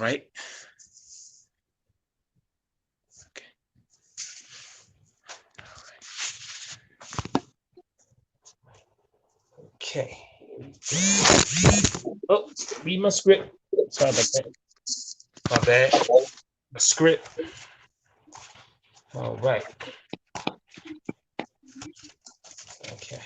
right? Okay. Oh, read my script. Sorry about that. My bad. My script. All right. Okay.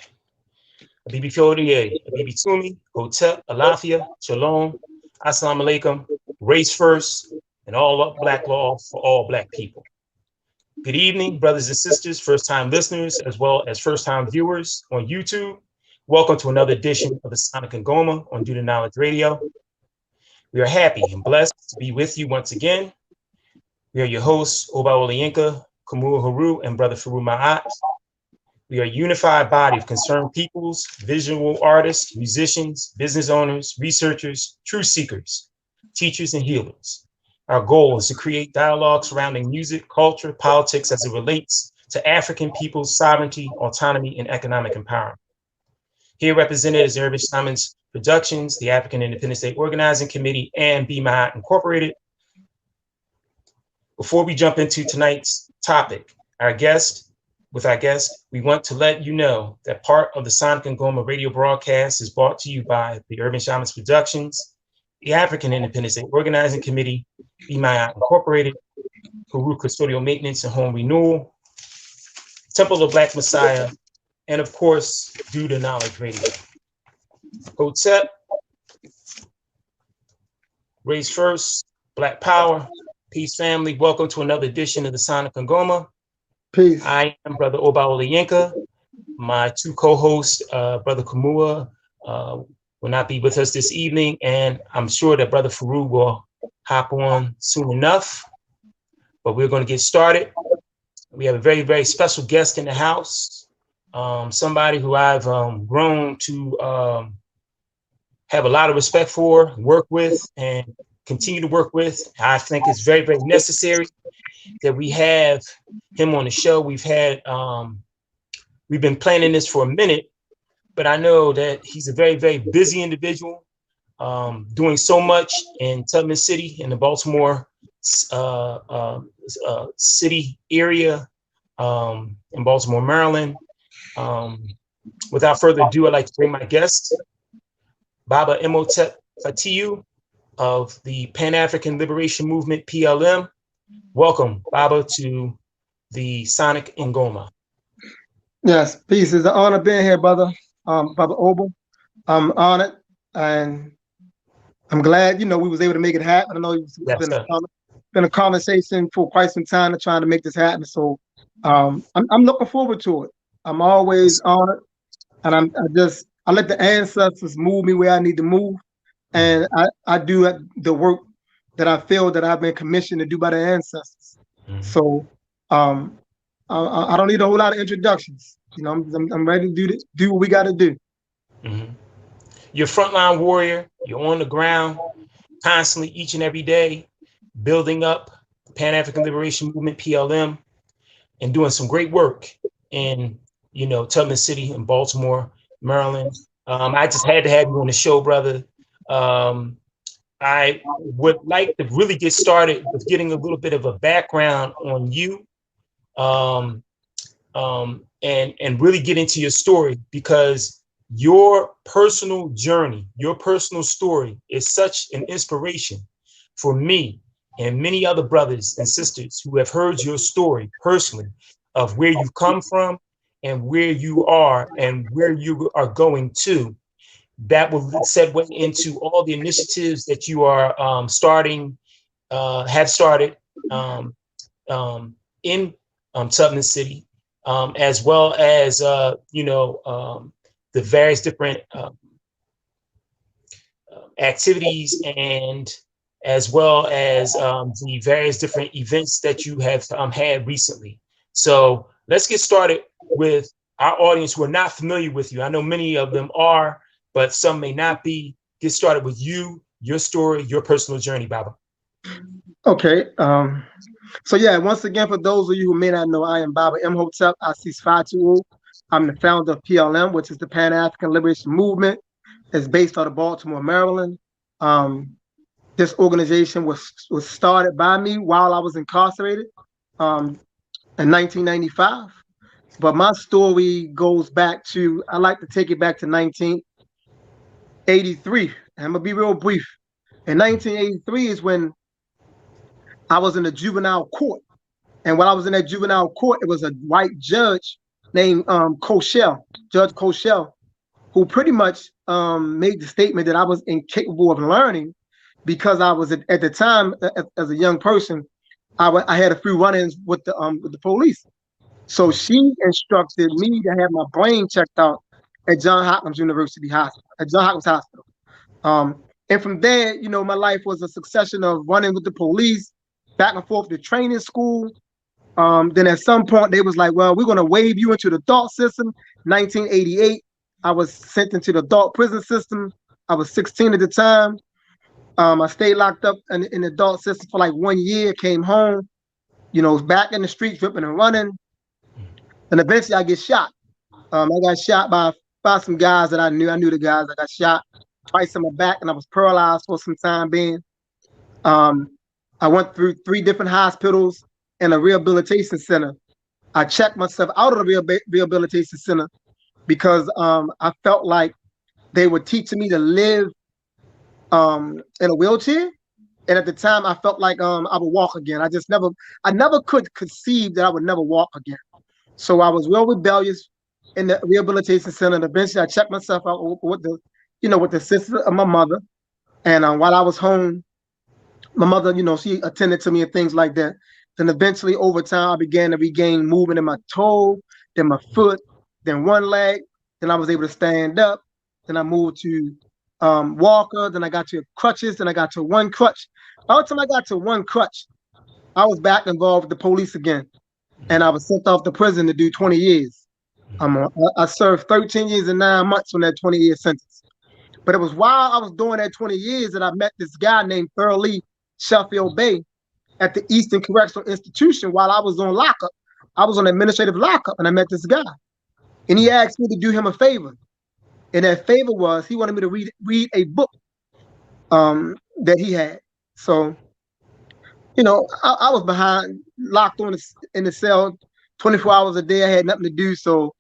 Abibifahoodie, Abibitumi, Hotep, Alafia, Shalom, Assalamu alaikum, race first, and all up black law for all black people. Good evening, brothers and sisters, first-time listeners, as well as first-time viewers on YouTube. Welcome to another edition of the Sonic and Ngoma on Do the Knowledge Radio. We are happy and blessed to be with you once again. We are your hosts, Oláyínká, Khamuo, Heru, and Brother Farugh Maat. We are a unified body of concerned peoples, visual artists, musicians, business owners, researchers, truth seekers, teachers, and healers. Our goal is to create dialogue surrounding music, culture, politics as it relates to African people's sovereignty, autonomy, and economic empowerment. Here represented is Urban Simons Productions, the African Independence Day Organizing Committee, and Maat Incorporated. Before we jump into tonight's topic, with our guest, we want to let you know that part of the Sonic and Ngoma radio broadcast is brought to you by the Urban Shamans Productions, the African Independence Day Organizing Committee, Maat Incorporated, Heru Custodial Maintenance and Home Renewal, Temple of Black Messiah, and of course, Do the Knowledge Radio. Hotep, Race First, Black Power, Peace Family. Welcome to another edition of the Sonic and Ngoma. Peace. I am Brother Oláyínká. My two co-hosts, Brother Khamuo, will not be with us this evening, and I'm sure that Brother Farugh will hop on soon enough. But we're going to get started. We have a very, very special guest in the house, somebody who I've grown to have a lot of respect for, work with, and continue to work with. I think it's very, very necessary that we have him on the show. We've been planning this for a minute, but I know that he's a very, very busy individual, doing so much in Tubman City, in the Baltimore city area, in Baltimore, Maryland. Without further ado, I'd like to bring my guest, Baba Imhotep of the Pan-African Liberation Movement, PLM. Welcome, Baba, to the Sonic and Ngoma. Yes, peace. It's an honor being here, brother. Brother Obel. I'm honored, and I'm glad, we was able to make it happen. I know it's been a conversation for quite some time to trying to make this happen. So I'm looking forward to it. I'm always honored, and I let the ancestors move me where I need to move, and I do the work that I feel that I've been commissioned to do by the ancestors. So I don't need a whole lot of introductions. I'm ready to do what we got to do. You're a frontline warrior. You're on the ground constantly, each and every day, building up the Pan-African Liberation Movement, PLM, and doing some great work in, Tubman City in Baltimore, Maryland. I just had to have you on the show, brother. I would like to really get started with getting a little bit of a background on you, and really get into your story, because your personal journey, your personal story is such an inspiration for me and many other brothers and sisters who have heard your story personally of where you've come from and where you are and where you are going to. That will segue into all the initiatives that you are have started in Tubman City, as well as the various different activities, and as well as the various different events that you have had recently. So let's get started with our audience who are not familiar with you. I know many of them are, but some may not be. Get started with you, your story, your personal journey, Baba. Okay. So yeah, once again, for those of you who may not know, I am Baba Imhotep Assis-Fatu. I'm the founder of PLM, which is the Pan-African Liberation Movement. It's based out of Baltimore, Maryland. This organization was started by me while I was incarcerated in 1995. But my story goes back to, I like to take it back to 1983. I'm gonna be real brief. In 1983 is when I was in a juvenile court. And when I was in that juvenile court, it was a white judge named Koshel, Judge Koshel, who pretty much made the statement that I was incapable of learning because I was at the time as a young person, I had a few run-ins with the police. So she instructed me to have my brain checked out at Johns Hopkins University Hospital, at Johns Hopkins Hospital. And from there, you know, my life was a succession of running with the police, back and forth to training school. Then at some point they was like, well, we're gonna waive you into the adult system. 1988, I was sent into the adult prison system. I was 16 at the time. I stayed locked up in the adult system for like 1 year, came home, you know, back in the streets, ripping and running. And eventually I get shot. I got shot by some guys that I knew. I knew the guys. I got shot twice in my back and I was paralyzed for some time being. I went through 3 different hospitals and a rehabilitation center. I checked myself out of the rehabilitation center because I felt like they were teaching me to live in a wheelchair. And at the time I felt like I would walk again. I never could conceive that I would never walk again. So I was real rebellious in the rehabilitation center. And eventually I checked myself out with the assistance of my mother. And while I was home, my mother, you know, she attended to me and things like that. Then eventually over time, I began to regain movement in my toe, then my foot, then one leg. Then I was able to stand up. Then I moved to walker. Then I got to crutches. Then I got to one crutch. By the time I got to one crutch, I was back involved with the police again. And I was sent off to prison to do 20 years. I served 13 years and 9 months on that 20-year sentence. But it was while I was doing that 20 years that I met this guy named Farugh Sheffield Bay at the Eastern Correctional Institution while I was on lockup. I was on administrative lockup and I met this guy. And he asked me to do him a favor. And that favor was he wanted me to read a book that he had. So, you know, I was behind, locked in the cell 24 hours a day. I had nothing to do. So,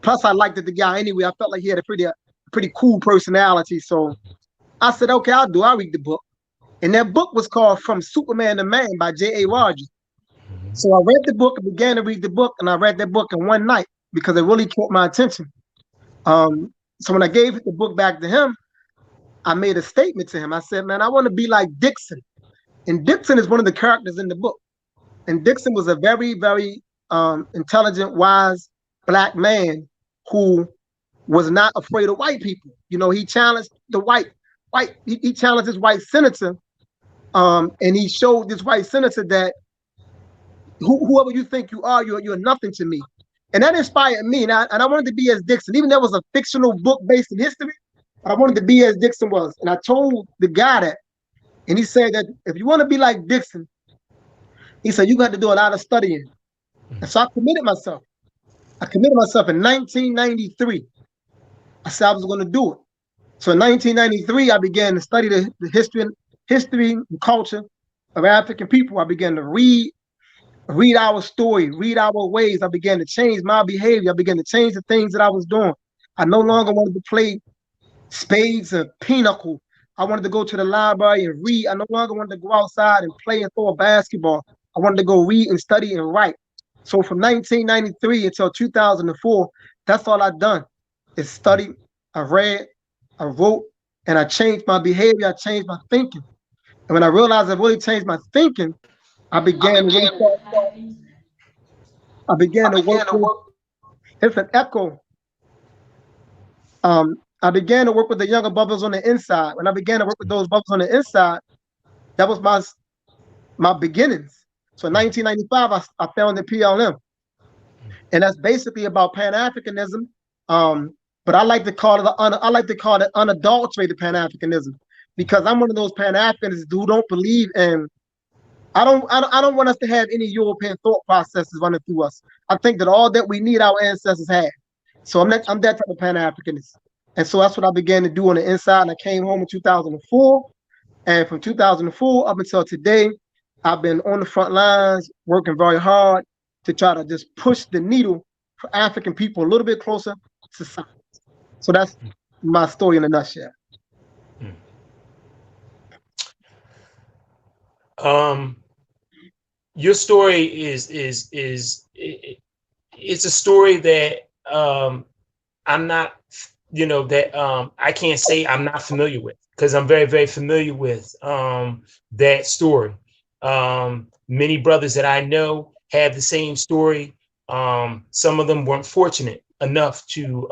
plus I liked the guy anyway. I felt like he had a pretty cool personality. So I said, okay, I'll read the book. And that book was called From Superman to Man by J.A. Rogers. So I read the book and began to read the book. And I read that book in one night because it really caught my attention. So when I gave the book back to him, I made a statement to him. I said, man, I want to be like Dixon. And Dixon is one of the characters in the book. And Dixon was a very, very intelligent, wise Black man who was not afraid of white people. You know, he challenged he challenged this white senator, and he showed this white senator that whoever you think you are, you're nothing to me. And that inspired me. And I wanted to be as Dixon, even though it was a fictional book based in history, I wanted to be as Dixon was. And I told the guy that, and he said that if you want to be like Dixon, he said, you got to do a lot of studying. And so I committed myself. I committed myself in 1993. I said I was going to do it. So in 1993, I began to study the history and culture of African people. I began to read our story, read our ways. I began to change my behavior. I began to change the things that I was doing. I no longer wanted to play spades and pinochle. I wanted to go to the library and read. I no longer wanted to go outside and play and throw a basketball. I wanted to go read and study and write. So from 1993 until 2004, that's all I've done is study. I read, I wrote, and I changed my behavior. I changed my thinking. And when I realized I really changed my thinking, I began to work. It's an echo. I began to work with the younger brothers on the inside. When I began to work with those brothers on the inside, that was my beginnings. So in 1995, I founded PLM. And that's basically about Pan-Africanism. But I like to call it unadulterated Pan-Africanism, because I'm one of those Pan-Africanists who don't believe in. I don't want us to have any European thought processes running through us. I think that all that we need our ancestors had. So I'm that type of Pan-Africanist. And so that's what I began to do on the inside. And I came home in 2004. And from 2004 up until today, I've been on the front lines, working very hard to try to just push the needle for African people a little bit closer to science. So that's my story in a nutshell. Your story is it's a story that I'm not, you know, that I can't say I'm not familiar with, because I'm very, very familiar with that story. Many brothers that I know have the same story. Some of them weren't fortunate enough to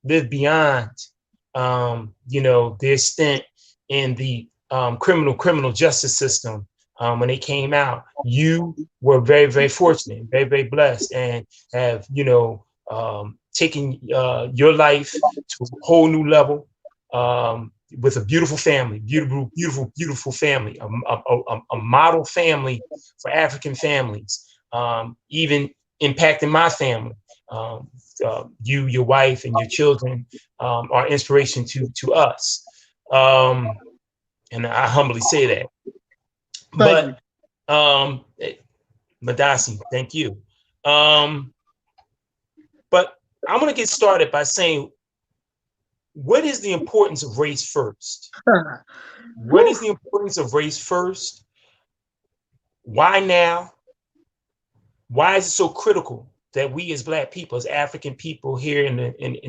live beyond, you know, their stint in the criminal justice system. When they came out, you were very, very fortunate, very, very blessed, and have, you know, taken your life to a whole new level, with a beautiful family, beautiful family, a model family for African families, even impacting my family. You, your wife, and your children are inspiration to us. And I humbly say that. But Madasi, thank you. But I'm going to get started by saying, what is the importance of race first? What is the importance of race first? Why now? Why is it so critical that we as Black people, as African people here in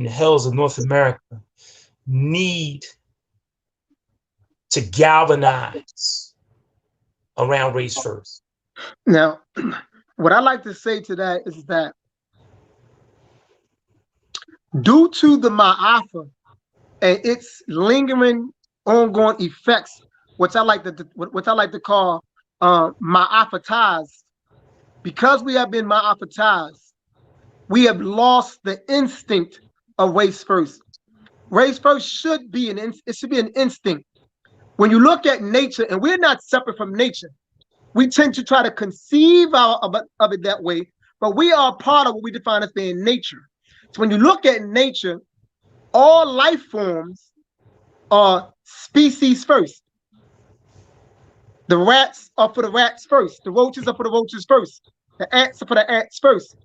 the hells of North America, need to galvanize around race first? Now, what I like to say to that is that due to the Ma'afa and its lingering, ongoing effects, which I like to call Ma'afatized, because we have been Ma'afatized, we have lost the instinct of race first. Race first should be an instinct. When you look at nature, and we're not separate from nature, we tend to try to conceive of it that way, but we are part of what we define as being nature. So when you look at nature, all life forms are species first. The rats are for the rats first. The roaches are for the roaches first. The ants are for the ants first.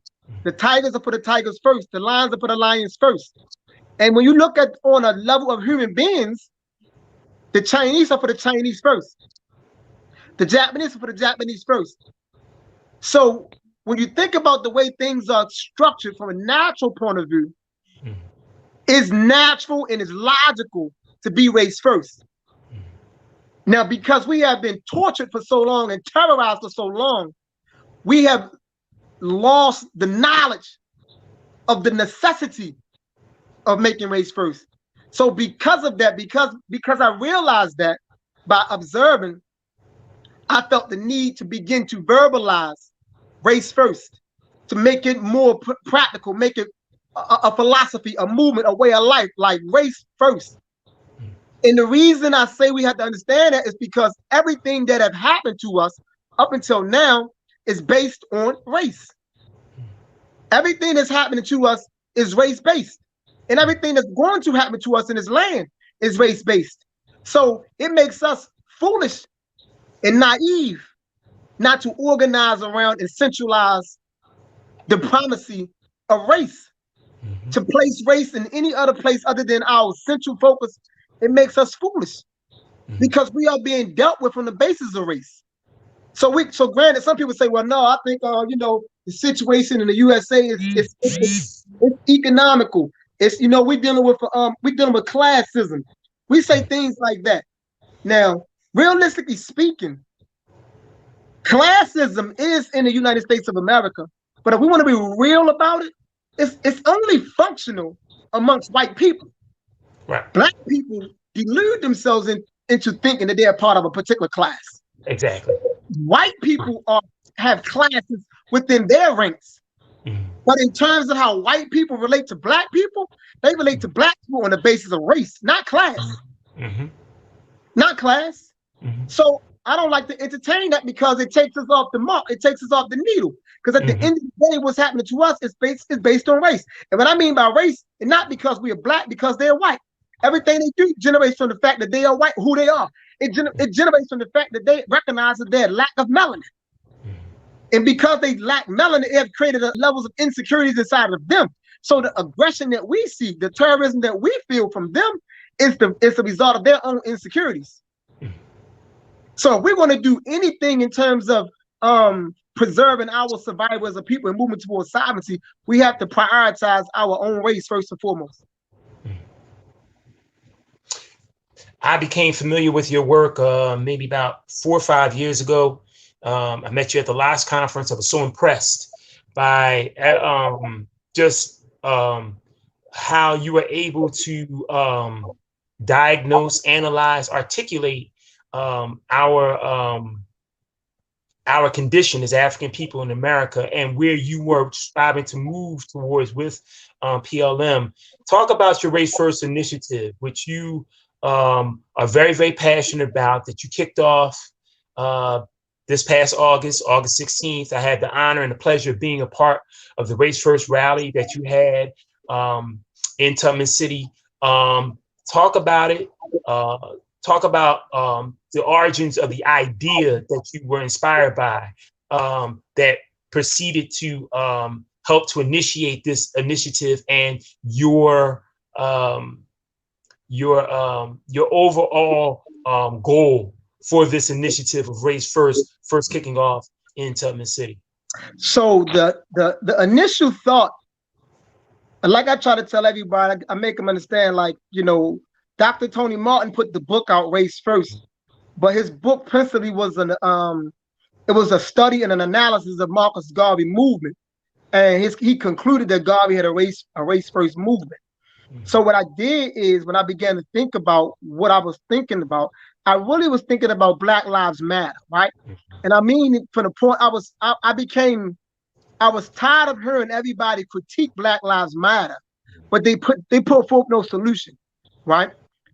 The tigers are for the tigers first. The lions are for the lions first. And when you look at on a level of human beings, the Chinese are for the Chinese first. The Japanese are for the Japanese first. So when you think about the way things are structured from a natural point of view, it's natural and it's logical to be race first. Now, because we have been tortured for so long and terrorized for so long, we have lost the knowledge of the necessity of making race first. So because of that, because I realized that by observing, I felt the need to begin to verbalize race first, to make it more practical, make it a philosophy, a movement, a way of life, like race first. And the reason I say we have to understand that is because everything that have happened to us up until now is based on race. Everything that's happening to us is race-based. And everything that's going to happen to us in this land is race-based. So it makes us foolish and naive not to organize around and centralize the primacy of race. To place race in any other place other than our central focus, it makes us foolish because we are being dealt with from the basis of race. So granted, some people say, well, no, I think you know, the situation in the USA is economical. It's, you know, we're dealing with classism. We say things like that. Now, realistically speaking, classism is in the United States of America. But if we want to be real about it, it's only functional amongst white people. Right. Black people delude themselves into thinking that they're part of a particular class. Exactly. White people have classes within their ranks. But in terms of how white people relate to black people, they relate to black people on the basis of race, not class. Not class. So I don't like to entertain that because it takes us off the mark. It takes us off the needle. Because at the end of the day, what's happening to us is based on race. And what I mean by race, and not because we are black, because they're white. Everything they do generates from the fact that they are white, who they are. It generates from the fact that they recognize their lack of melanin. And because they lack melanin, it have created levels of insecurities inside of them. So the aggression that we see, the terrorism that we feel from them, is the result of their own insecurities. So if we're going to do anything in terms of preserving our survival as a people and moving towards sovereignty, we have to prioritize our own race first and foremost. I became familiar with your work maybe about 4 or 5 years ago. I met you at the last conference. I was so impressed by just how you were able to diagnose, analyze, articulate our condition as African people in America and where you were striving to move towards with PLM. Talk about your Race First initiative, which you are very, very passionate about, that you kicked off this past August 16th. I had the honor and the pleasure of being a part of the Race First rally that you had in Tubman City. Talk about it. Talk about the origins of the idea that you were inspired by, that proceeded to help to initiate this initiative, and your overall goal for this initiative of Race First kicking off in Tubman City. So the initial thought, like I try to tell everybody, I make them understand, like, you know, Dr. Tony Martin put the book out, Race First, but his book principally was it was a study and an analysis of Marcus Garvey movement, and he concluded that Garvey had a race first movement. So what I did is, when I began to think about what I was thinking about, I really was thinking about Black Lives Matter, right? And I mean, from the point I was tired of hearing everybody critique Black Lives Matter, but they put forth no solution, right?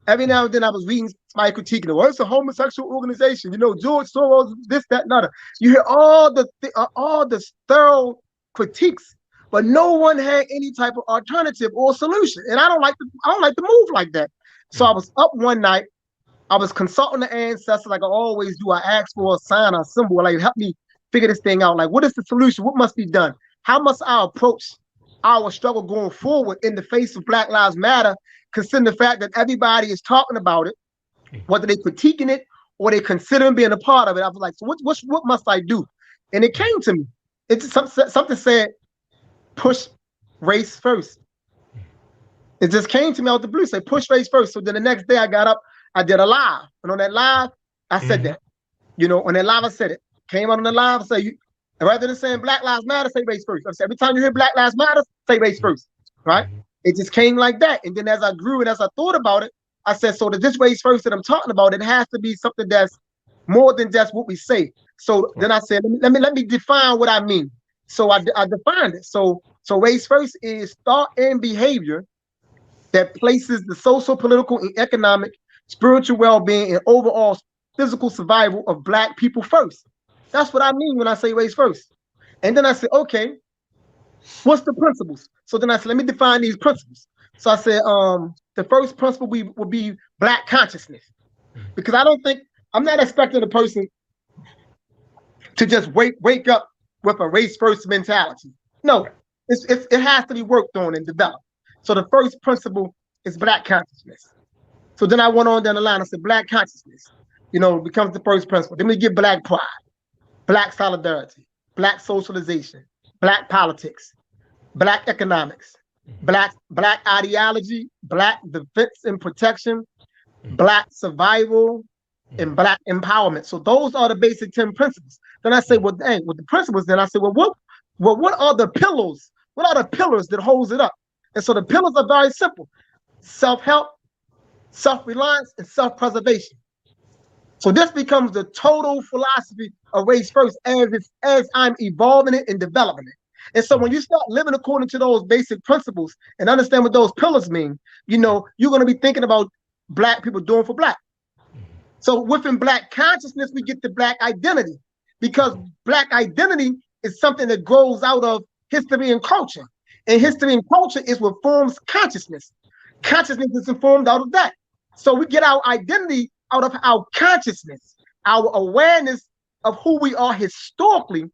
Every now and then I was reading somebody critiquing it. Well, it's a homosexual organization, you know, George Soros, this, that, and other. You hear all the thorough critiques, but no one had any type of alternative or solution. And I don't like to move like that. So I was up one night, I was consulting the ancestors like I always do. I asked for a sign or a symbol, like, help me figure this thing out. Like, what is the solution? What must be done? How must I approach our struggle going forward in the face of Black Lives Matter, considering the fact that everybody is talking about it, whether they're critiquing it or they considering being a part of it? I was like, so what must I do? And it came to me. It's something said, push race first. It just came to me out the blue, say push race first. So then the next day I got up, I did a live, and on that live, I said that. You know, on that live, I said it. Came out on the live, say, rather than saying Black Lives Matter, say race first. I said, every time you hear Black Lives Matter, say race first, right? It just came like that. And then as I grew and as I thought about it, I said, so this race first that I'm talking about, it has to be something that's more than just what we say. So then I said, let me define what I mean. So I defined it. So race first is thought and behavior that places the social, political, and economic, spiritual well-being, and overall physical survival of Black people first. That's what I mean when I say race first. And then I said, okay, what's the principles? So then I said, let me define these principles. So I said, the first principle would be Black consciousness, because I'm not expecting a person to just wake up with a race first mentality. No, it has to be worked on and developed. So the first principle is Black consciousness. So then I went on down the line. I said, Black consciousness, you know, becomes the first principle. Then we get Black pride, Black solidarity, Black socialization, Black politics, Black economics, Black ideology, Black defense and protection, Black survival, and Black empowerment. So those are the basic 10 principles. Then I say, well, dang, with the principles, then I say, well, what are the pillars? What are the pillars that holds it up? And so the pillars are very simple: self-help, self-reliance, and self-preservation. So this becomes the total philosophy of race first as I'm evolving it and developing it. And so when you start living according to those basic principles and understand what those pillars mean, you know, you're going to be thinking about Black people doing for Black. So within Black consciousness, we get the Black identity, because Black identity is something that grows out of history and culture. And history and culture is what forms consciousness. Consciousness is informed out of that. So we get our identity out of our consciousness, our awareness of who we are historically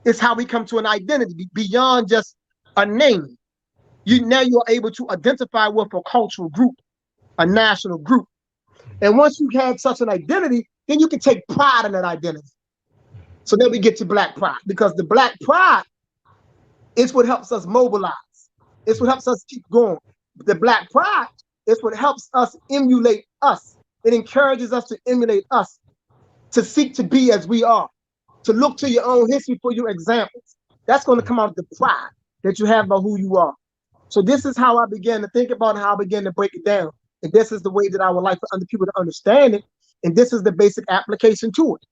is how we come to an identity beyond just a name. Now you're able to identify with a cultural group, a national group. And once you have such an identity, then you can take pride in that identity. So then we get to Black pride, because the Black pride is what helps us mobilize. It's what helps us keep going. The Black pride is what helps us emulate us. It encourages us to emulate us, to seek to be as we are, to look to your own history for your examples. That's going to come out of the pride that you have about who you are. So this is how I began to think about how I began to break it down. And this is the way that I would like for other people to understand it. And this is the basic application to it.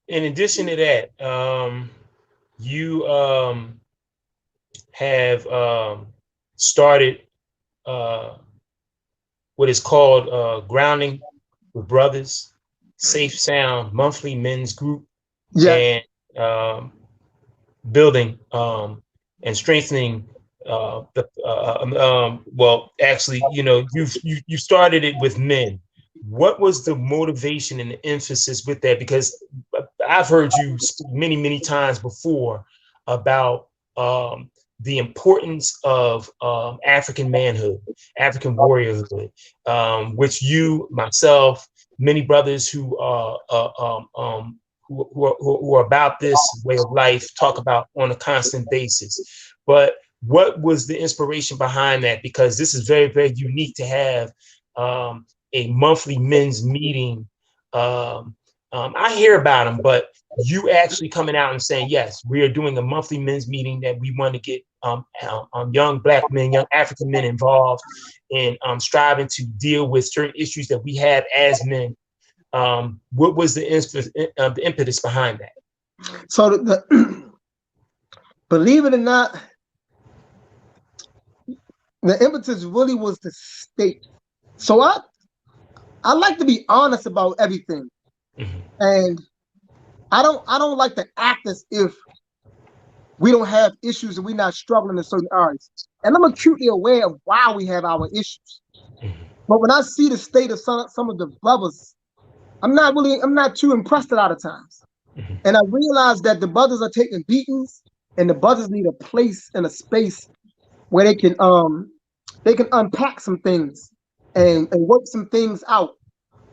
In addition to that, you have started what is called Grounding with Brothers, Safe Sound monthly men's group, and building and strengthening well, actually, you know, you started it with men. What was the motivation and the emphasis with that? Because I've heard you speak many times before about the importance of African manhood, African warriorhood, which you, myself, many brothers who are about this way of life talk about on a constant basis. But what was the inspiration behind that? Because this is very unique to have a monthly men's meeting. I hear about them, but you actually coming out and saying, yes, we are doing a monthly men's meeting that we want to get young Black men, young African men involved in striving to deal with certain issues that we have as men. What was the impetus behind that? So believe it or not, the impetus really was the state. So I like to be honest about everything. And I don't like to act as if we don't have issues and we're not struggling in certain areas. And I'm acutely aware of why we have our issues. But when I see the state of some of the brothers, I'm not too impressed a lot of times. And I realize that the brothers are taking beatings, and the brothers need a place and a space where they can unpack some things and work some things out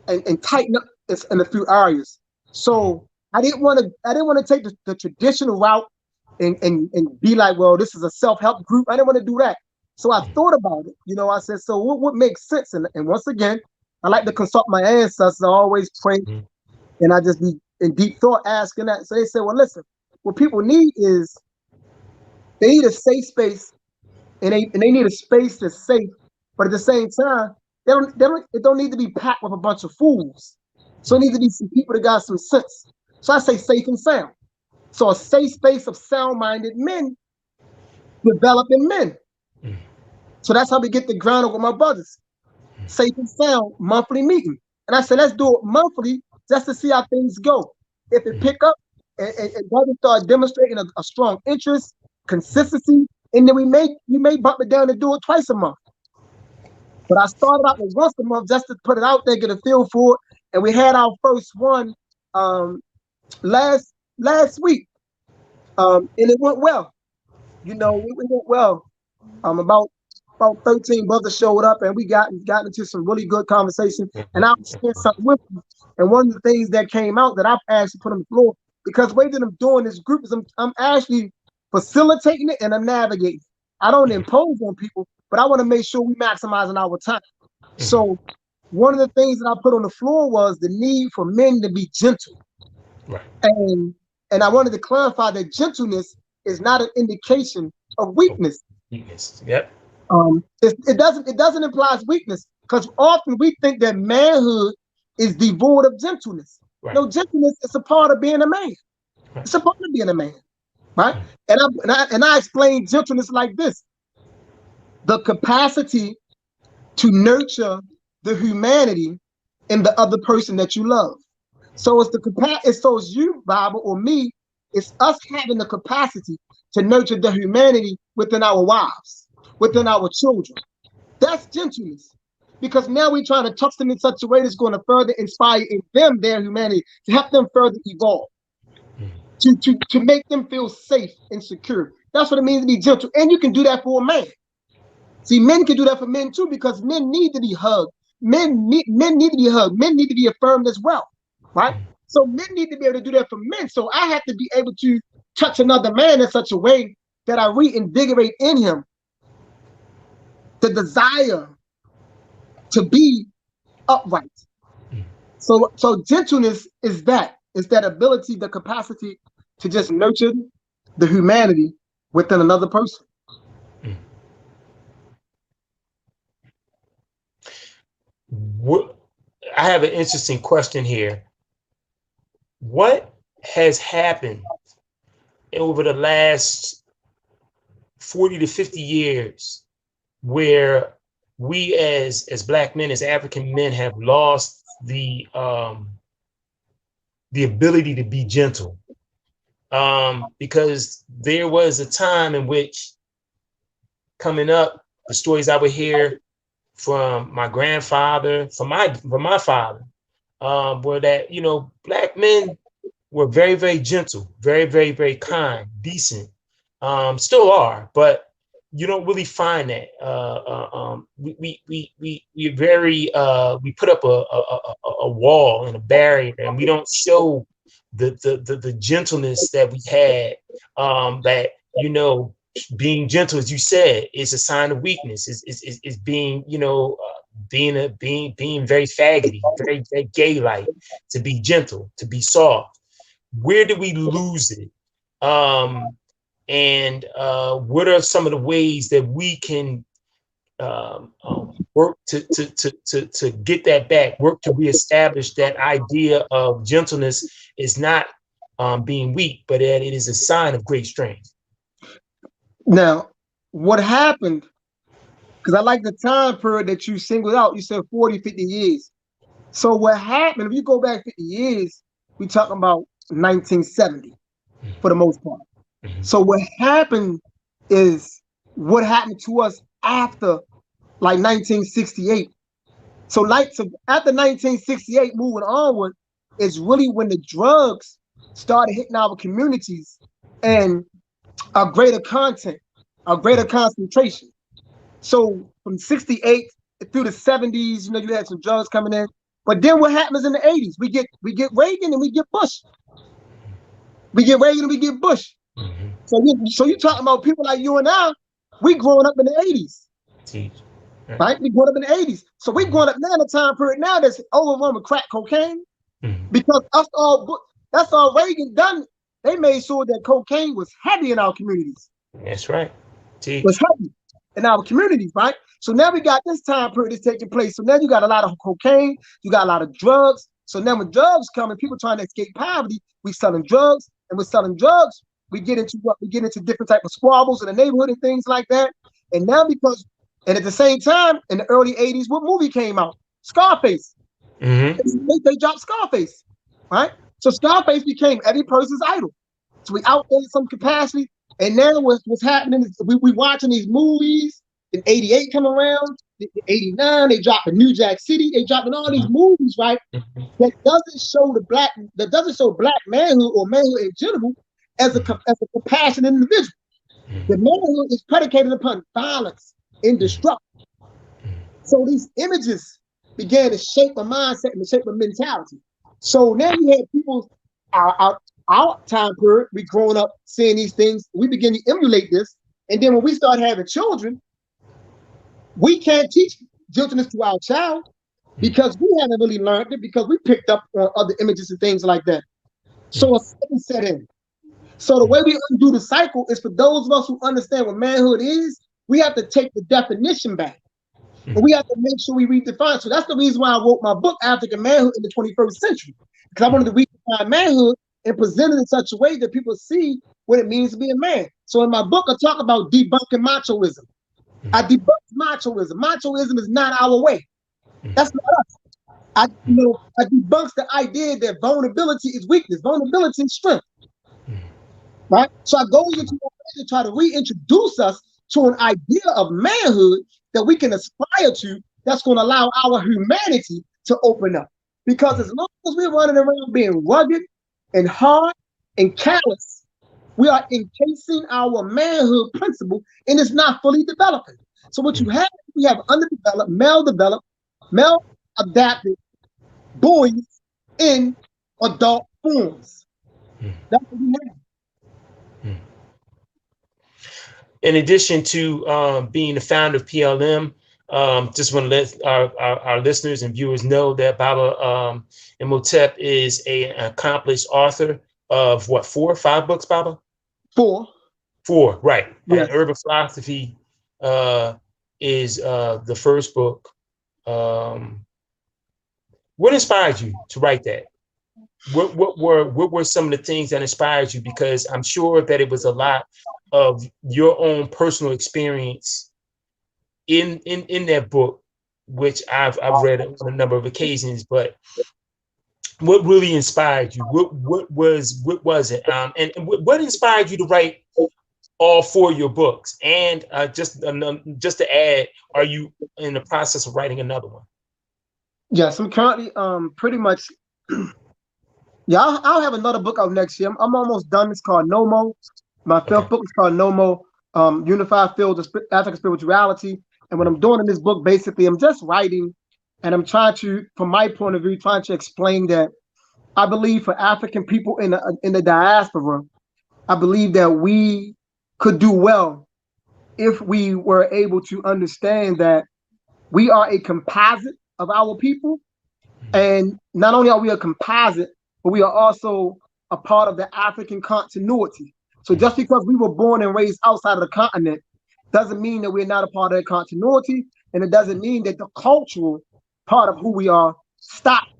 and tighten up in a few areas. So I didn't want to take the traditional route and be like, well, this is a self-help group. I didn't want to do that. So I thought about it. You know, I said, so what makes sense? And once again, I like to consult my ancestors. I always pray, and I just be in deep thought asking that. So they said, well, listen, what people need is they need a safe space, and they need a space that's safe, but at the same time, it don't need to be packed with a bunch of fools. So it needs to be some people that got some sense. So I say safe and sound. So a safe space of sound-minded men, developing men. So that's how we get the grounding with my brothers. Safe and sound monthly meeting. And I said, let's do it monthly just to see how things go. If it pick up and brothers start demonstrating a strong interest, consistency, and then we may bump it down and do it twice a month. But I started out with once a month just to put it out there, get a feel for it. And we had our first one last week. And it went well. You know, it went well. About 13 brothers showed up, and we got into some really good conversation. And I shared something with them. And one of the things that came out that I've actually put on the floor, because the way that I'm doing this group is I'm actually facilitating it and I'm navigating. I don't impose on people, but I want to make sure we maximizing our time. So one of the things that I put on the floor was the need for men to be gentle. Right. And I wanted to clarify that gentleness is not an indication of weakness. Weakness. Yep. It doesn't imply weakness, because often we think that manhood is devoid of gentleness. Right. No, gentleness is a part of being a man. Right. It's a part of being a man, right? And I explain gentleness like this: the capacity to nurture the humanity in the other person that you love. So it's you, Bible, or me. It's us having the capacity to nurture the humanity within our wives, within our children. That's gentleness. Because now we're trying to touch them in such a way that's going to further inspire in them their humanity, to help them further evolve, to make them feel safe and secure. That's what it means to be gentle. And you can do that for a man. See, men can do that for men too, because men need to be hugged. Men need to be hugged. Men need to be affirmed as well, right? So men need to be able to do that for men. So I have to be able to touch another man in such a way that I reinvigorate in him the desire to be upright. So gentleness is that. It's that ability, the capacity to just nurture the humanity within another person. I have an interesting question here. What has happened over the last 40 to 50 years where we as Black men, as African men, have lost the ability to be gentle? Because there was a time in which, coming up, the stories I would hear from my grandfather, from my father, were that, you know, Black men were very, very gentle, very, very, very kind, decent, still are, but you don't really find that. We put up a wall and a barrier, and we don't show the gentleness that we had. That, you know, being gentle, as you said, is a sign of weakness. Is being, you know, being very faggoty, very, very gay-like. To be gentle, to be soft. Where did we lose it? And what are some of the ways that we can work to get that back, work to reestablish that idea of gentleness is not being weak, but that it is a sign of great strength? Now, what happened, because I like the time period that you singled out, you said 40, 50 years. So what happened, if you go back 50 years, we're talking about 1970 for the most part. So what happened is what happened to us after like 1968. So after 1968, moving onward, is really when the drugs started hitting our communities and a greater content, a greater concentration. So from 68 through the 70s, you know, you had some drugs coming in. But then what happens in the 80s? We get Reagan and we get Bush. We get Reagan and we get Bush. So you're talking about people like you and I, we growing up in the 80s. Right? We growing up in the 80s. So we growing up now in a time period now that's overrun with crack cocaine. Because that's all Reagan done. They made sure that cocaine was heavy in our communities. That's right. It was heavy in our communities, right? So now we got this time period that's taking place. So now you got a lot of cocaine, you got a lot of drugs. So now when drugs come and people trying to escape poverty, we selling drugs, and we're selling drugs. We get into different type of squabbles in the neighborhood and things like that. And now and at the same time, in the early 80s, what movie came out? Scarface. They dropped Scarface, right? So Scarface became every person's idol. So we out there in some capacity. And now what's happening is we watching these movies. In 88 come around, in 89, they dropped in New Jack City, they dropping all these movies, right? That doesn't show black manhood or manhood in general as a compassionate individual. The manhood is predicated upon violence and destruction. So these images began to shape a mindset and to shape a mentality. So now you have people, our time period, we growing up seeing these things, we begin to emulate this. And then when we start having children, we can't teach gentleness to our child because we haven't really learned it, because we picked up on other images and things like that. So a cycle set in. So the way we undo the cycle is for those of us who understand what manhood is, we have to take the definition back. And we have to make sure we redefine. So that's the reason why I wrote my book, African Manhood in the 21st Century. Because I wanted to redefine manhood and present it in such a way that people see what it means to be a man. So in my book, I talk about debunking machoism. I debunk machoism. Machoism is not our way. That's not us. I debunk the idea that vulnerability is weakness. Vulnerability is strength. Right? So I go into to try to reintroduce us to an idea of manhood that we can aspire to, that's going to allow our humanity to open up. Because as long as we're running around being rugged and hard and callous, we are encasing our manhood principle, and it's not fully developing. So what you have, we have underdeveloped, male adapted boys in adult forms. That's what we have. In addition to being the founder of PLM, just want to let our listeners and viewers know that Baba Imhotep is an accomplished author of what, 4 or 5 books, Baba? 4. 4, right. Yes. Urban Philosophy is the first book. What inspired you to write that? What were some of the things that inspired you? Because I'm sure that it was a lot of your own personal experience in that book, which I've read on a number of occasions. But what really inspired you? What was it? And what inspired you to write all 4 of your books? And just to add, are you in the process of writing another one? Yes, I'm currently pretty much. Yeah, I'll have another book out next year. I'm almost done. It's called Ngoma. My 5th book is called Ngoma, Unified Field of African Spirituality. And what I'm doing in this book, basically, I'm just writing, and I'm trying to, from my point of view, trying to explain that I believe for African people in the diaspora, I believe that we could do well if we were able to understand that we are a composite of our people. And not only are we a composite, but we are also a part of the African continuity. So just because we were born and raised outside of the continent doesn't mean that we're not a part of the continuity, and it doesn't mean that the cultural part of who we are stops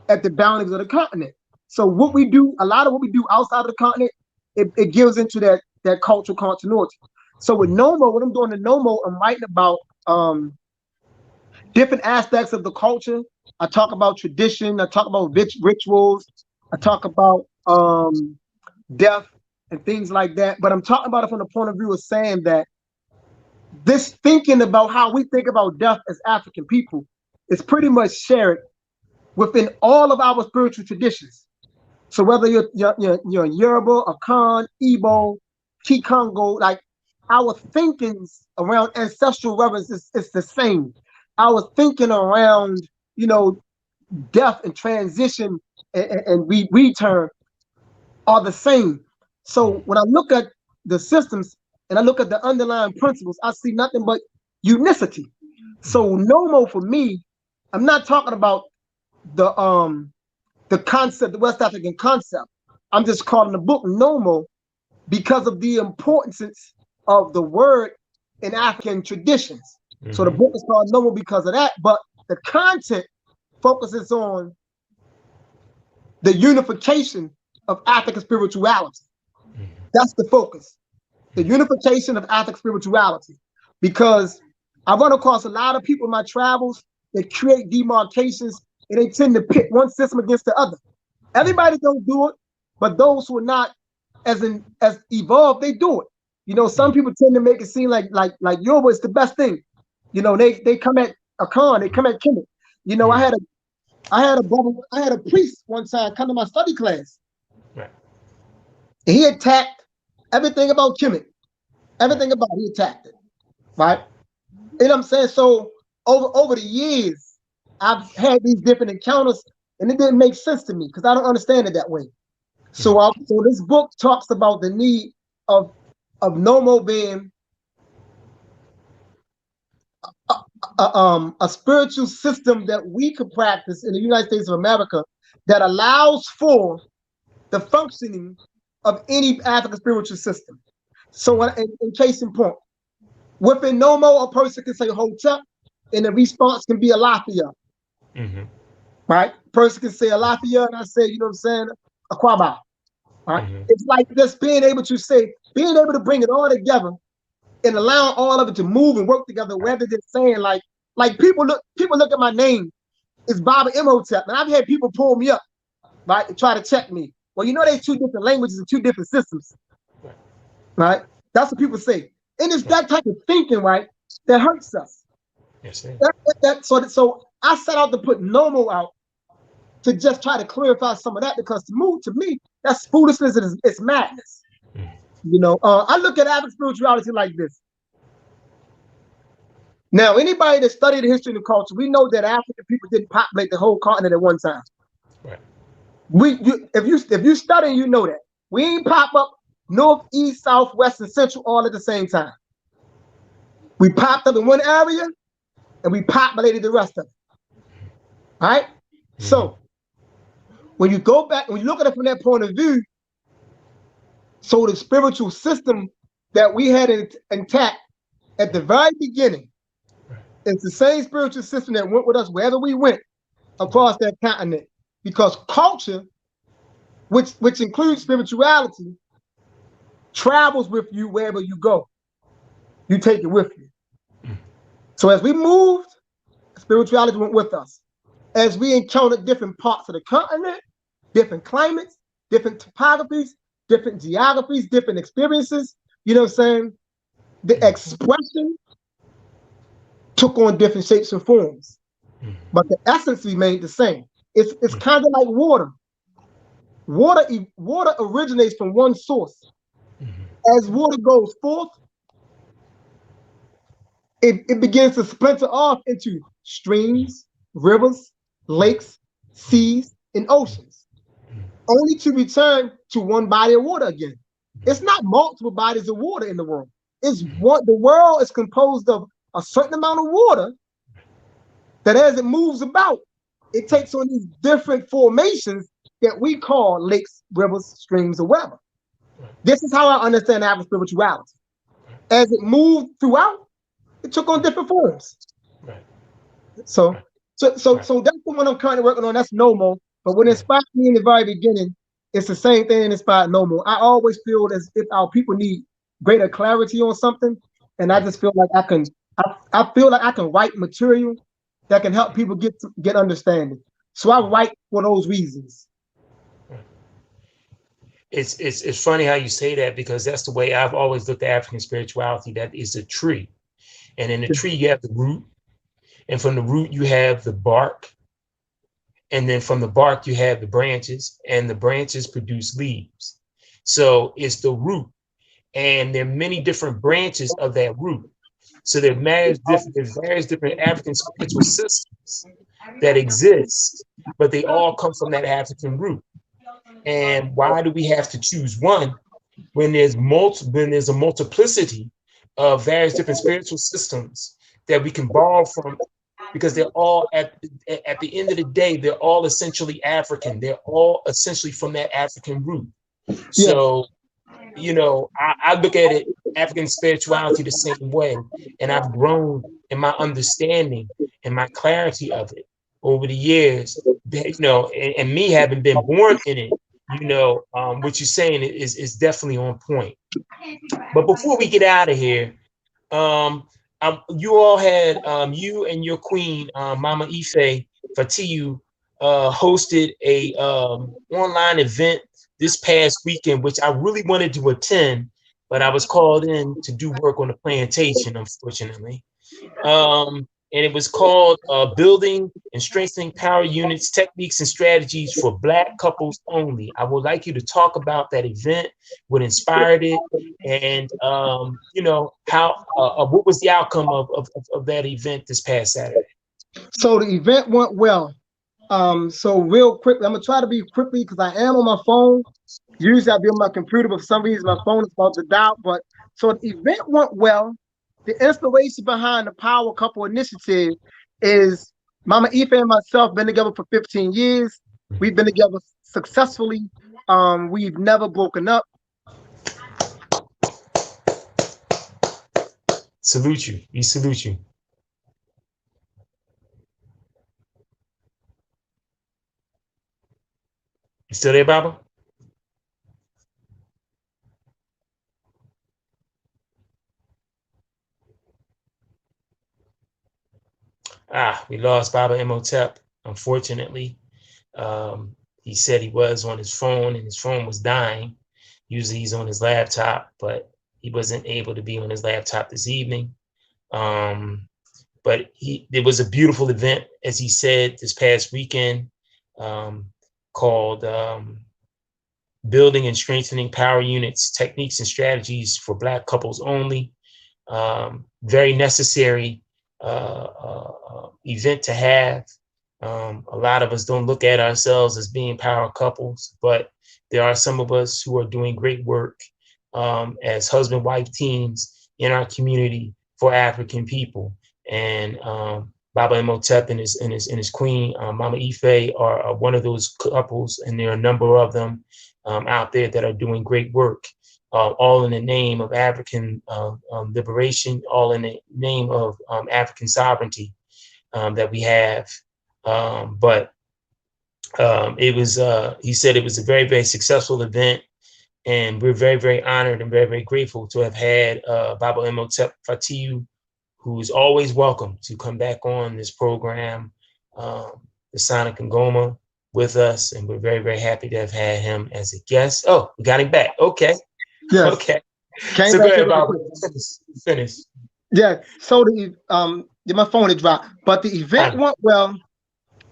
at the boundaries of the continent. So what we do, a lot of what we do outside of the continent, it gives into that cultural continuity. So with Ngoma, what I'm doing in Ngoma, I'm writing about different aspects of the culture. I talk about tradition, I talk about rituals, I talk about death and things like that. But I'm talking about it from the point of view of saying that this thinking about how we think about death as African people is pretty much shared within all of our spiritual traditions. So whether you're Yoruba, Akan, Igbo, Kikongo, like our thinkings around ancestral reverence is the same. Our thinking around, death and transition and return are the same. So when I look at the systems and I look at the underlying principles, I see nothing but unicity. So Ngoma for me, I'm not talking about the concept, the West African concept. I'm just calling the book Ngoma because of the importance of the word in African traditions. So the book is called Ngoma because of that, but the content focuses on the unification of African spirituality. That's the focus, the unification of African spirituality. Because I run across a lot of people in my travels that create demarcations, and they tend to pit one system against the other. Everybody don't do it, but those who are not as evolved, they do it. Some people tend to make it seem like Yoruba is the best thing. They come at Akan, they come at Kemet. I had a priest one time come to my study class. Right. And he attacked everything about Kemet. Everything about it, he attacked it. Right? You know what I'm saying? So over the years, I've had these different encounters, and it didn't make sense to me because I don't understand it that way. So this book talks about the need of Ngoma being a spiritual system that we could practice in the United States of America that allows for the functioning of any African spiritual system. So in case in point, within Ngoma, a person can say Hotep, and the response can be Alafia. Right? Person can say Alafia, and I say, Akwaba. Right? It's like just being able to bring it all together and allowing all of it to move and work together, rather than saying like people look at my name, it's Baba Imhotep, and I've had people pull me up, right, and try to check me. Well, there's 2 different languages and 2 different systems, right? That's what people say. And it's that type of thinking, right, that hurts us. Yes, sir. So I set out to put Ngoma out to just try to clarify some of that, because to me, that's foolishness and it's madness. You know, I look at African spirituality like this. Now, anybody that studied the history and the culture, we know that African people didn't populate the whole continent at one time. Right. If you study, you know that we ain't pop up north, east, south, west, and central all at the same time. We popped up in one area and we populated the rest of it. All right. So when you go back, when you look at it from that point of view, so the spiritual system that we had intact at the very beginning, it's the same spiritual system that went with us wherever we went across that continent, because culture, which includes spirituality, travels with you wherever you go. You take it with you. So as we moved, spirituality went with us. As we encountered different parts of the continent, different climates, different topographies, different geographies, different experiences, you know what I'm saying? The expression took on different shapes and forms, but the essence remained the same. It's kind of like water. Water originates from one source. As water goes forth, it begins to splinter off into streams, rivers, lakes, seas, and oceans, only to return to one body of water again. It's not multiple bodies of water in the world. It's what the world is composed of, a certain amount of water that as it moves about, it takes on these different formations that we call lakes, rivers, streams, or whatever. This is how I understand African spirituality. As it moved throughout, it took on different forms. So that's the one I'm currently working on. That's Ngoma. But what inspired me in the very beginning, it's the same thing that inspired Ngoma. I always feel as if our people need greater clarity on something, and I just feel like I can write material that can help people get understanding. So I write for those reasons. It's funny how you say that, because that's the way I've always looked at African spirituality. That is a tree, and in the tree you have the root, and from the root you have the bark, and then from the bark you have the branches, and the branches produce leaves. So it's the root, and there are many different branches of that root. So there's various different African spiritual systems that exist, but they all come from that African root. And why do we have to choose one when there's a multiplicity of various different spiritual systems that we can borrow from? Because they're all at the end of the day, they're all essentially African. They're all essentially from that African root. So, you know, I look at it, African spirituality, the same way, and I've grown in my understanding and my clarity of it over the years. You know, and me having been born in it, you know, what you're saying is definitely on point. But before we get out of here, you all had you and your queen, Mama Ife Fatiyu, hosted a online event this past weekend, which I really wanted to attend, but I was called in to do work on the plantation, unfortunately. And it was called Building and Strengthening Power Units, Techniques and Strategies for Black Couples Only. I would like you to talk about that event, what inspired it, and you know, how what was the outcome of that event this past Saturday? So the event went well. So real quickly, I'm gonna try to be quickly because I am on my phone. Usually I'll be on my computer, but for some reason my phone is about to die. But so the event went well. The inspiration behind the Power Couple Initiative is Mama Ife and myself been together for 15 years. We've been together successfully. We've never broken up. Salute you. We salute you. You still there, Baba? We lost Baba Imhotep, unfortunately. He said he was on his phone and his phone was dying. Usually he's on his laptop, but he wasn't able to be on his laptop this evening. But it was a beautiful event, as he said, this past weekend, called Building and Strengthening Power Units, Techniques and Strategies for Black Couples Only. Very necessary event to have. A lot of us don't look at ourselves as being power couples, but there are some of us who are doing great work as husband-wife teams in our community for African people. And Baba Imhotep and his queen, Mama Ife, are one of those couples, and there are a number of them out there that are doing great work, all in the name of African liberation, all in the name of African sovereignty that we have. But it was, he said it was a very, very successful event, and we're very, very honored and very, very grateful to have had Baba Imhotep Fatiyu, who is always welcome to come back on this program, the Sonic Ngoma, with us, and we're very, very happy to have had him as a guest. Oh, we got him back. Okay. Yes. Okay. So go ahead, Bob. Finish. Yeah. So my phone had dropped, but the event went well.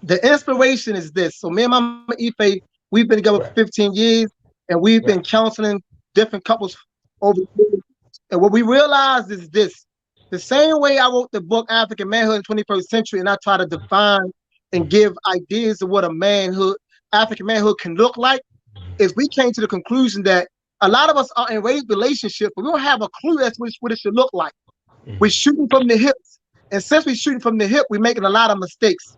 The inspiration is this. So me and Mama Ife, we've been together for 15 years, and we've been counseling different couples over the years. And what we realized is this: the same way I wrote the book African Manhood in the 21st Century, and I try to define and give ideas of what a manhood, African manhood can look like, is we came to the conclusion that a lot of us are in relationships, but we don't have a clue as to what it should look like. We're shooting from the hips. And since we're shooting from the hip, we're making a lot of mistakes.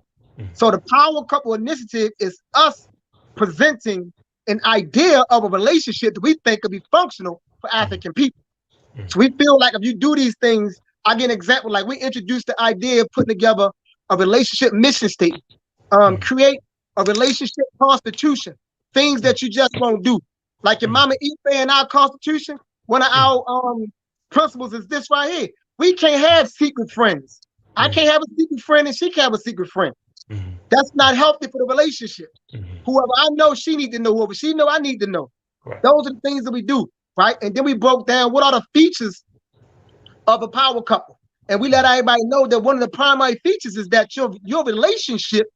So the Power Couple Initiative is us presenting an idea of a relationship that we think could be functional for African people. So we feel like if you do these things, I get an example, like we introduced the idea of putting together a relationship mission statement, create a relationship constitution, things that you just won't do. Like your Mama Ife and our constitution, one of our principles is this right here. We can't have secret friends. I can't have a secret friend and she can't have a secret friend. That's not healthy for the relationship. Whoever I know, she need to know. Whoever she know, I need to know. Those are the things that we do, right? And then we broke down what are the features of a power couple. And we let everybody know that one of the primary features is that your relationship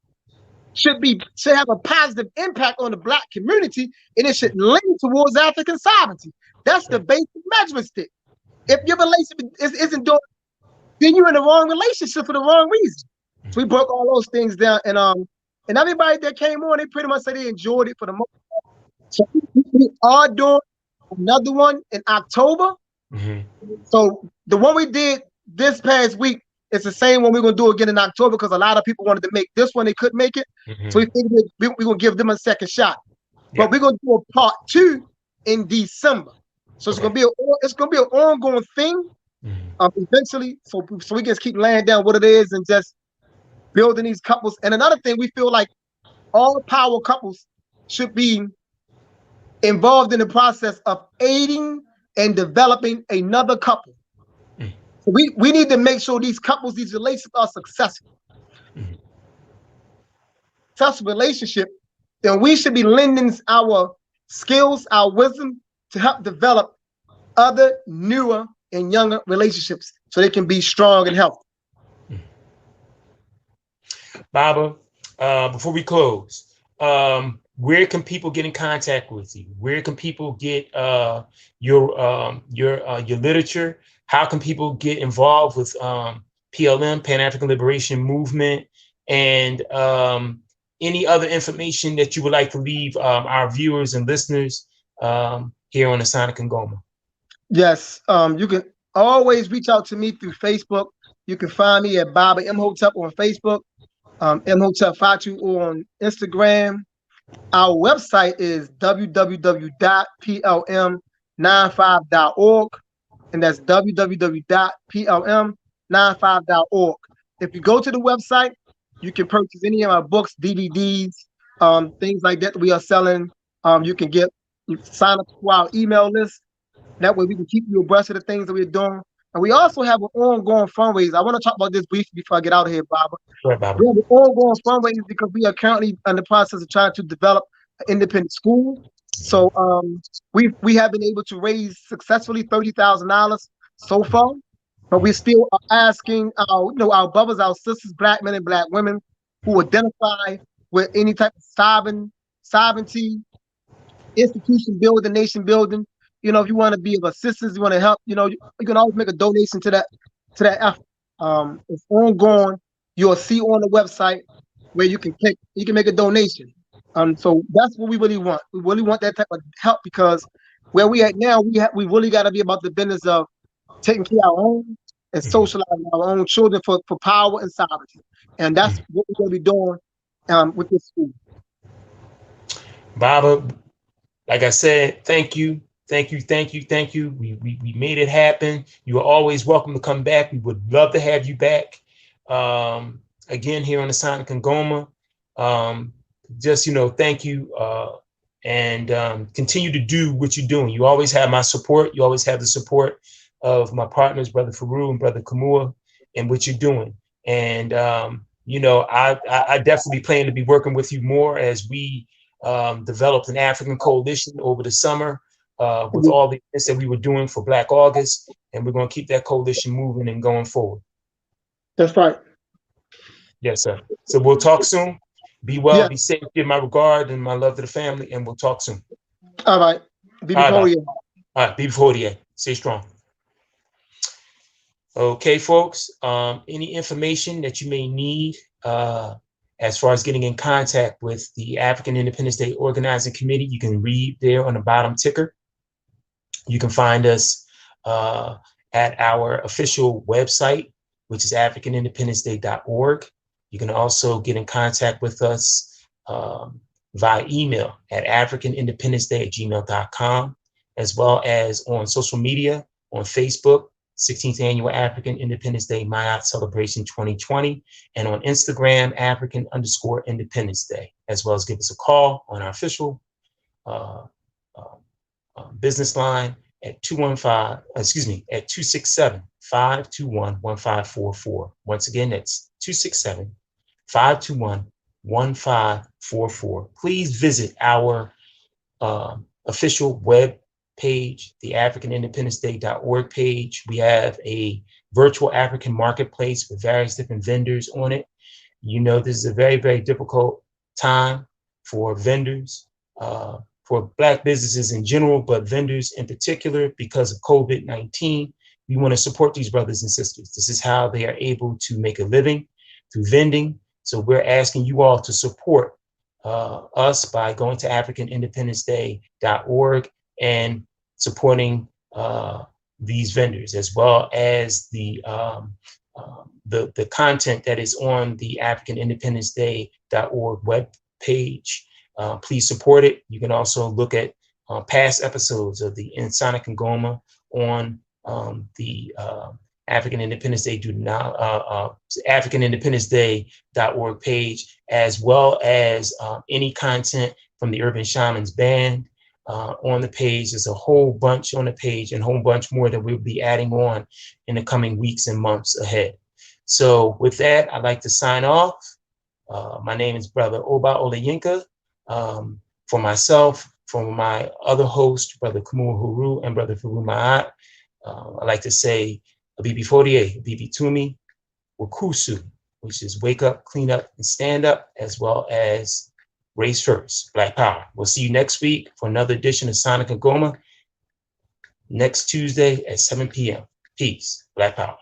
should have a positive impact on the Black community, and it should lean towards African sovereignty. That's the basic measurement stick. If your relationship isn't doing, then you're in the wrong relationship for the wrong reason. So we broke all those things down, and everybody that came on, they pretty much said they enjoyed it for the most part. So we are doing another one in October. So the one we did this past week is the same one we're gonna do again in October, because a lot of people wanted to make this one, they couldn't make it. So we figured we're gonna give them a second shot. But we're gonna do a part 2 in December. So it's gonna be an ongoing thing. Eventually, so we can keep laying down what it is and just building these couples. And another thing, we feel like all power couples should be involved in the process of aiding and developing another couple. So we need to make sure these couples, these relationships are successful. Successful relationship, then we should be lending our skills, our wisdom to help develop other newer and younger relationships so they can be strong and healthy. Baba, before we close, where can people get in contact with you? Where can people get your literature? How can people get involved with PLM, Pan-African Liberation Movement, and any other information that you would like to leave our viewers and listeners here on the Sonic Ngoma? Yes, you can always reach out to me through Facebook. You can find me at Baba Imhotep on Facebook, Imhotep Fatu on Instagram. Our website is www.plm95.org, and that's www.plm95.org. If you go to the website, you can purchase any of our books, DVDs, things like that we are selling. You can sign up to our email list. That way we can keep you abreast of the things that we're doing. And we also have an ongoing fundraiser. I want to talk about this briefly before I get out of here, Baba. Sure, Baba. We have an ongoing fundraiser because we are currently in the process of trying to develop an independent school. So we have been able to raise successfully $30,000 so far, but we still are asking our brothers, our sisters, black men and black women who identify with any type of sovereignty, institution building, nation building. If you want to be of assistance, you want to help, you can always make a donation to that effort. It's ongoing. You'll see on the website where you can make a donation. So that's what we really want. We really want that type of help because where we at now, we really got to be about the business of taking care of our own and socializing our own children for power and sovereignty. And that's what we're going to be doing with this school. Baba, like I said, thank you. Thank you, thank you, thank you. We made it happen. You are always welcome to come back. We would love to have you back again here on the Sonic and Ngoma. Just, thank you and continue to do what you're doing. You always have my support. You always have the support of my partners, Brother Farugh and Brother Khamuo, and what you're doing. And, I definitely plan to be working with you more as we developed an African coalition over the summer with all the events that we were doing for Black August, and we're going to keep that coalition moving and going forward. That's right. Yes, sir. So we'll talk soon. Be well, be safe, give my regard and my love to the family, and we'll talk soon. All right. Abibifahoodie. All right, Abibifahoodie. Stay strong. Okay, folks, any information that you may need as far as getting in contact with the African Independence Day Organizing Committee, you can read there on the bottom ticker. You can find us at our official website, which is africanindependenceday.org. You can also get in contact with us via email at africanindependenceday@gmail.com, as well as on social media, on Facebook, 16th Annual African Independence Day Maat Celebration 2020, and on Instagram, African_Independence Day, as well as give us a call on our official business line at 267-521-1544. Once again, that's 267-521-1544. Please visit our official web page, the africanindependenceday.org page. We have a virtual African marketplace with various different vendors on it. This is a very, very difficult time for vendors, for Black businesses in general, but vendors in particular because of COVID-19. We want to support these brothers and sisters. This is how they are able to make a living, through vending. So we're asking you all to support us by going to africanindependenceday.org and supporting these vendors, as well as the content that is on the africanindependenceday.org web page. Please support it. You can also look at past episodes of the Sonic and Ngoma on the African Independence Day africanindependenceday.org page, as well as any content from the Urban Shamans Band on the page. There's a whole bunch on the page and a whole bunch more that we'll be adding on in the coming weeks and months ahead. So with that, I'd like to sign off. My name is Brother Oláyínká. For myself, for my other host, Brother Khamuo Heru and Brother Farugh Maat, I'd like to say Abibifahoodie, Abibitumi, Wakusu, which is wake up, clean up, and stand up, as well as race first, Black Power. We'll see you next week for another edition of Sonic and Ngoma next Tuesday at 7 p.m. Peace. Black Power.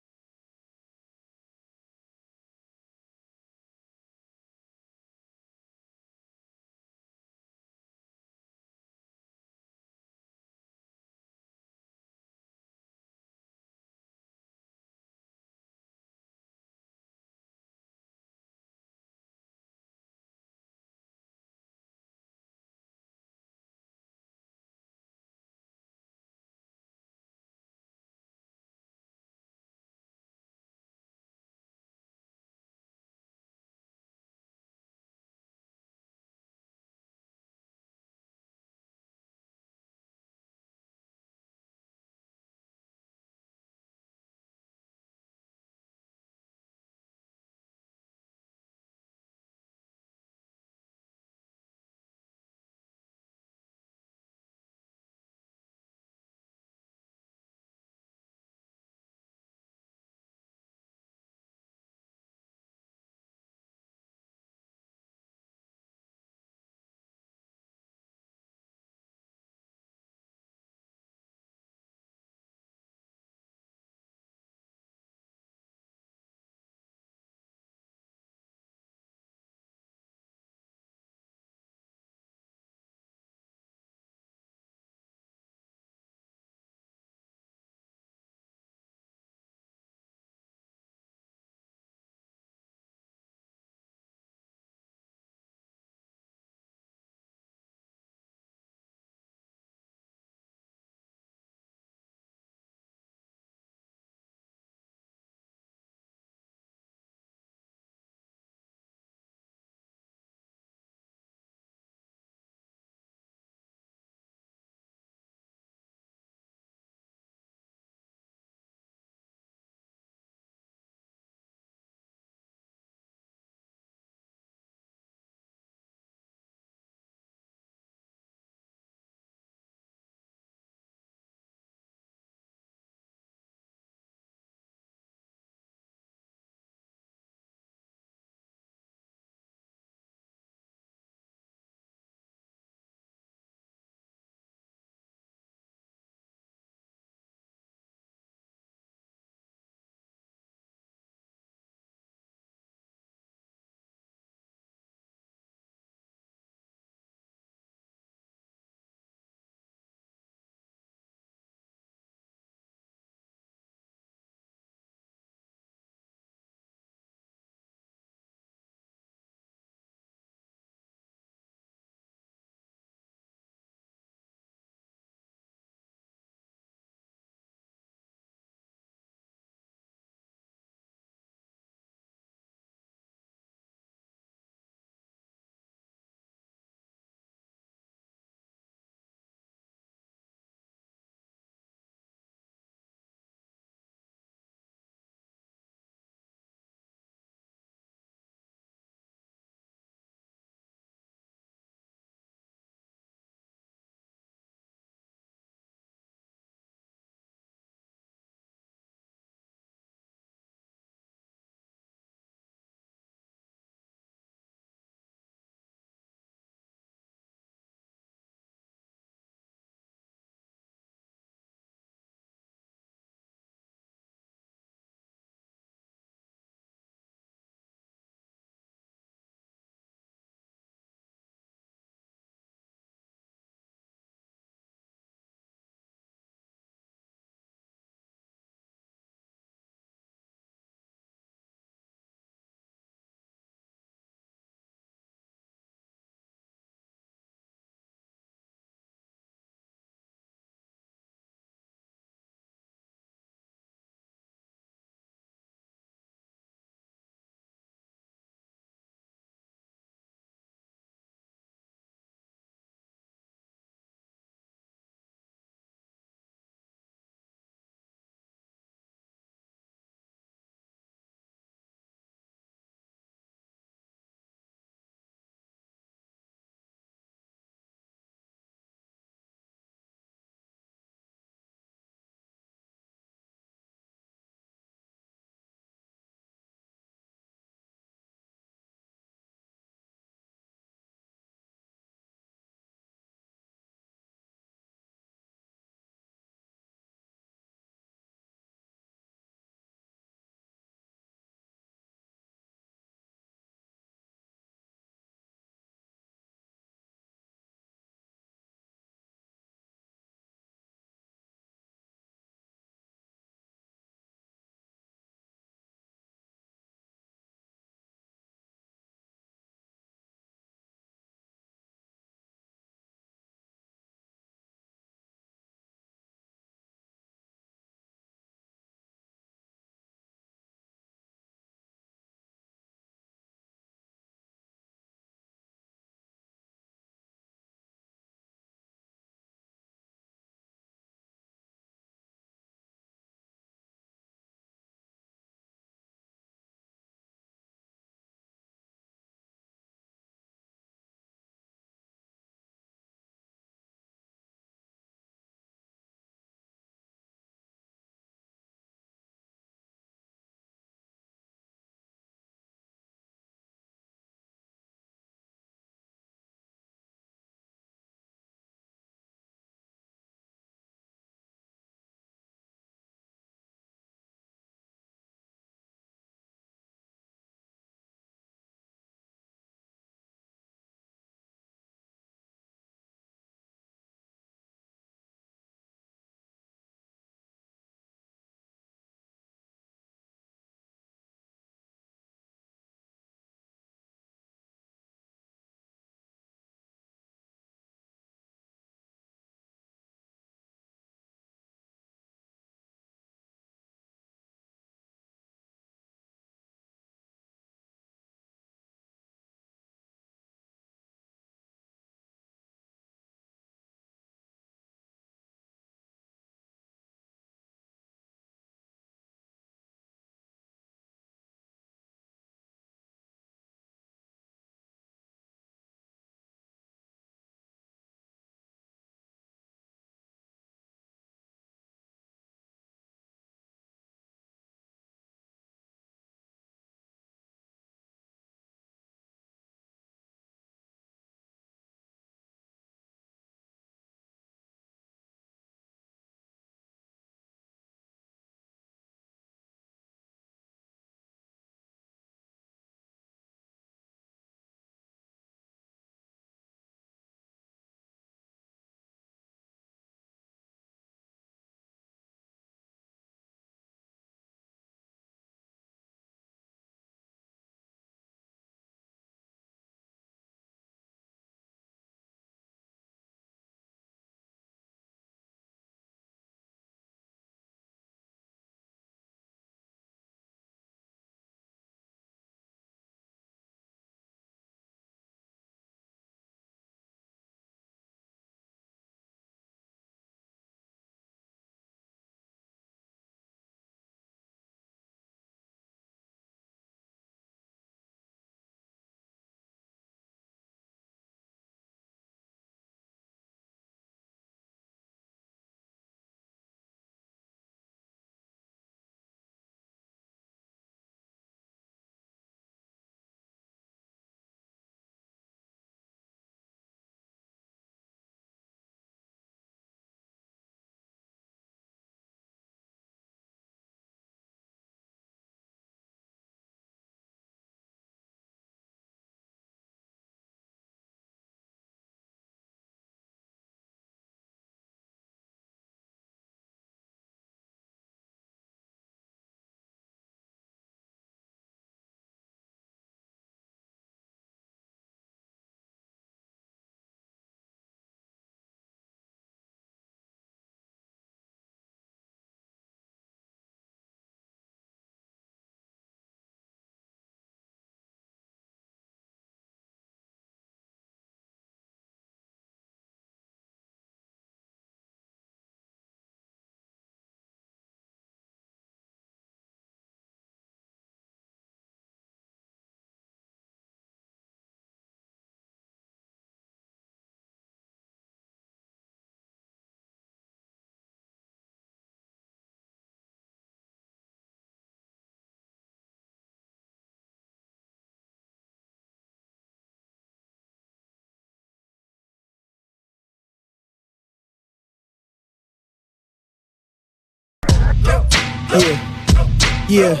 Yeah.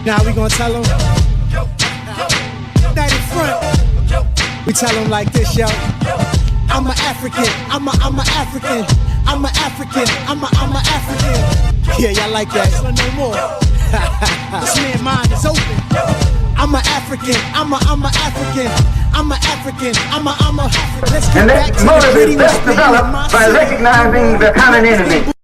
Now we gonna tell them. That in front. We tell them like this, yo. I'm an African. I'm a African. I'm a African. I'm a African. Yeah, y'all like that? No more. This man's mind is open. I'm a African. I'm a African. I'm a African. I'm a. Let's get and back that to motive the is best developed by recognizing the common enemy.